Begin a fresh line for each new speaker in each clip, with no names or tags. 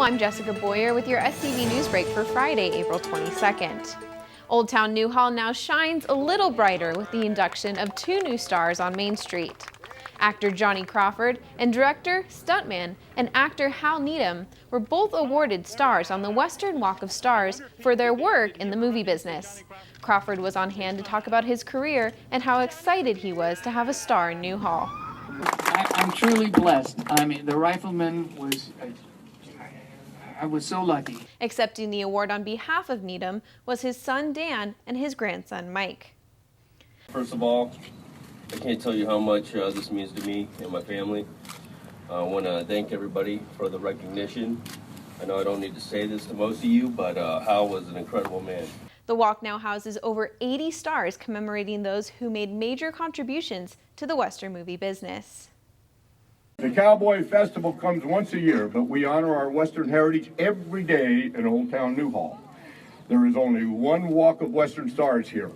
I'm Jessica Boyer with your SCV NewsBreak for Friday, April 22nd. Old Town Newhall now shines a little brighter with the induction of two new stars on Main Street. Actor Johnny Crawford and director, stuntman, and actor Hal Needham were both awarded stars on the Western Walk of Stars for their work in the movie business. Crawford was on hand to talk about his career and how excited he was to have a star in Newhall.
I'm truly blessed. I mean, the Rifleman was, I was so lucky.
Accepting the award on behalf of Needham was his son Dan and his grandson Mike.
First of all, I can't tell you how much this means to me and my family. I want to thank everybody for the recognition. I know I don't need to say this to most of you, but Hal was an incredible man.
The walk now houses over 80 stars commemorating those who made major contributions to the Western movie business.
The Cowboy Festival comes once a year, but we honor our Western heritage every day in Old Town Newhall. There is only one walk of Western stars here.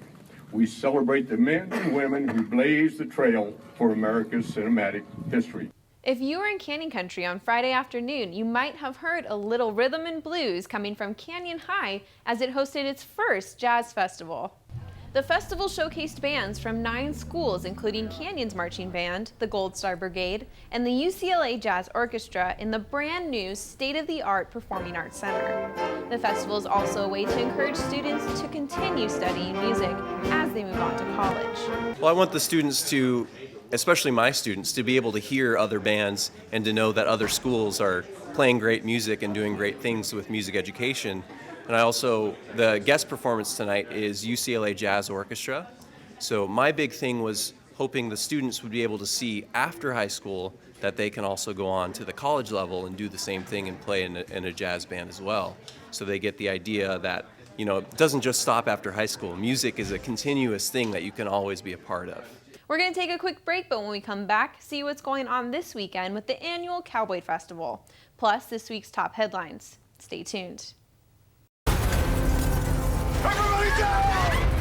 We celebrate the men and women who blazed the trail for America's cinematic history.
If you were in Canyon Country on Friday afternoon, you might have heard a little rhythm and blues coming from Canyon High as it hosted its first jazz festival. The festival showcased bands from 9 schools, including Canyon's marching band, the Gold Star Brigade, and the UCLA Jazz Orchestra in the brand new state-of-the-art Performing Arts Center. The festival is also a way to encourage students to continue studying music as they move on to college.
Well, I want the students to, especially my students, to be able to hear other bands and to know that other schools are playing great music and doing great things with music education. And the guest performance tonight is UCLA Jazz Orchestra. So my big thing was hoping the students would be able to see after high school that they can also go on to the college level and do the same thing and play in a jazz band as well. So they get the idea that, you know, it doesn't just stop after high school. Music is a continuous thing that you can always be a part of.
We're going to take a quick break, but when we come back, see what's going on this weekend with the annual Cowboy Festival, plus this week's top headlines. Stay tuned.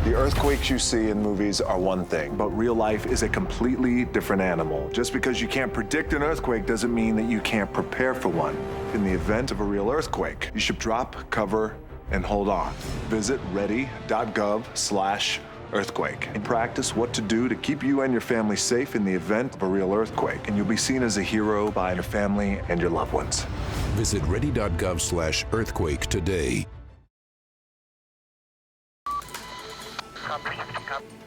The earthquakes you see in movies are one thing, but real life is a completely different animal. Just because you can't predict an earthquake doesn't mean that you can't prepare for one. In the event of a real earthquake, you should drop, cover, and hold on. Visit ready.gov/earthquake and practice what to do to keep you and your family safe in the event of a real earthquake. And you'll be seen as a hero by your family and your loved ones.
Visit ready.gov/earthquake today.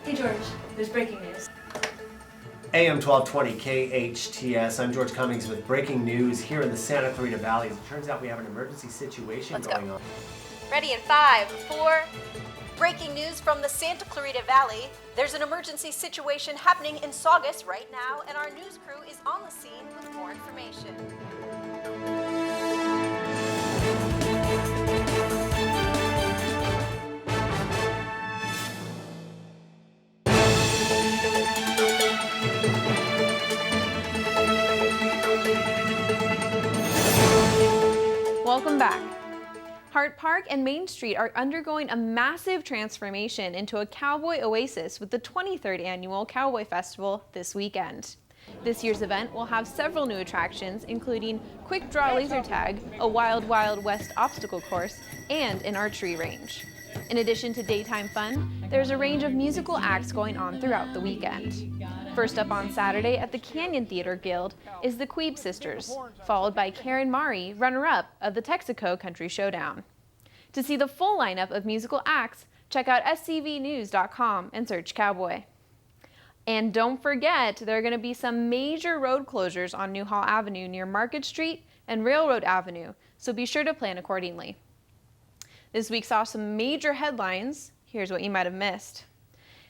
Hey George, there's breaking news.
AM 1220 KHTS. I'm George Cummings with breaking news here in the Santa Clarita Valley. It turns out we have an emergency situation going on.
Ready in 5, 4. Breaking news from the Santa Clarita Valley. There's an emergency situation happening in Saugus right now, and our news crew is on the scene with more information.
Welcome back. Hart Park and Main Street are undergoing a massive transformation into a cowboy oasis with the 23rd annual Cowboy Festival this weekend. This year's event will have several new attractions, including quick draw laser tag, a Wild Wild West obstacle course, and an archery range. In addition to daytime fun, there's a range of musical acts going on throughout the weekend. First up on Saturday at the Canyon Theater Guild is the Queeb Sisters, followed by Karen Mari, runner-up of the Texaco Country Showdown. To see the full lineup of musical acts, check out scvnews.com and search Cowboy. And don't forget, there are going to be some major road closures on Newhall Avenue near Market Street and Railroad Avenue, so be sure to plan accordingly. This week saw some major headlines. Here's what you might have missed.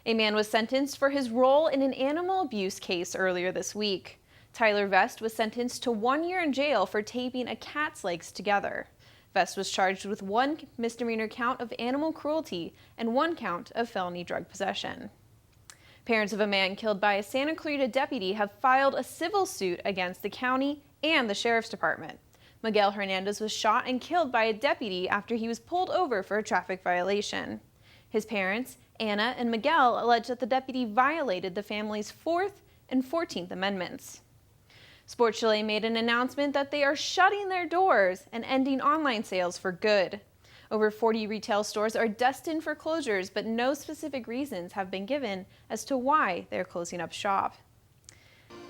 A man was sentenced for his role in an animal abuse case earlier this week. Tyler Vest was sentenced to 1 year in jail for taping a cat's legs together. Vest was charged with 1 misdemeanor count of animal cruelty and 1 count of felony drug possession. Parents of a man killed by a Santa Clarita deputy have filed a civil suit against the county and the sheriff's department. Miguel Hernandez was shot and killed by a deputy after he was pulled over for a traffic violation. His parents, Anna and Miguel, allege that the deputy violated the family's 4th and 14th Amendments. Sport Chalet made an announcement that they are shutting their doors and ending online sales for good. Over 40 retail stores are destined for closures, but no specific reasons have been given as to why they're closing up shop.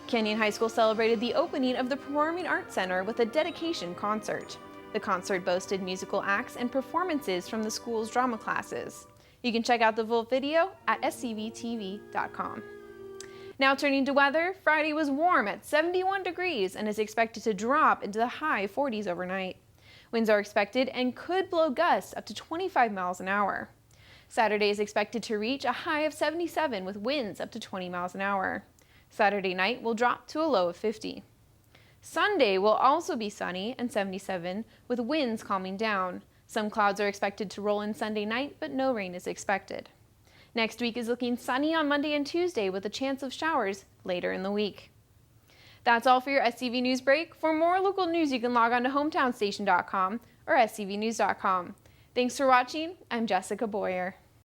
Canyon High School celebrated the opening of the Performing Arts Center with a dedication concert. The concert boasted musical acts and performances from the school's drama classes. You can check out the full video at scvtv.com. Now turning to weather, Friday was warm at 71 degrees and is expected to drop into the high 40s overnight. Winds are expected and could blow gusts up to 25 miles an hour. Saturday is expected to reach a high of 77 with winds up to 20 miles an hour. Saturday night will drop to a low of 50. Sunday will also be sunny and 77 with winds calming down. Some clouds are expected to roll in Sunday night, but no rain is expected. Next week is looking sunny on Monday and Tuesday with a chance of showers later in the week. That's all for your SCV News Break. For more local news, you can log on to hometownstation.com or scvnews.com. Thanks for watching. I'm Jessica Boyer.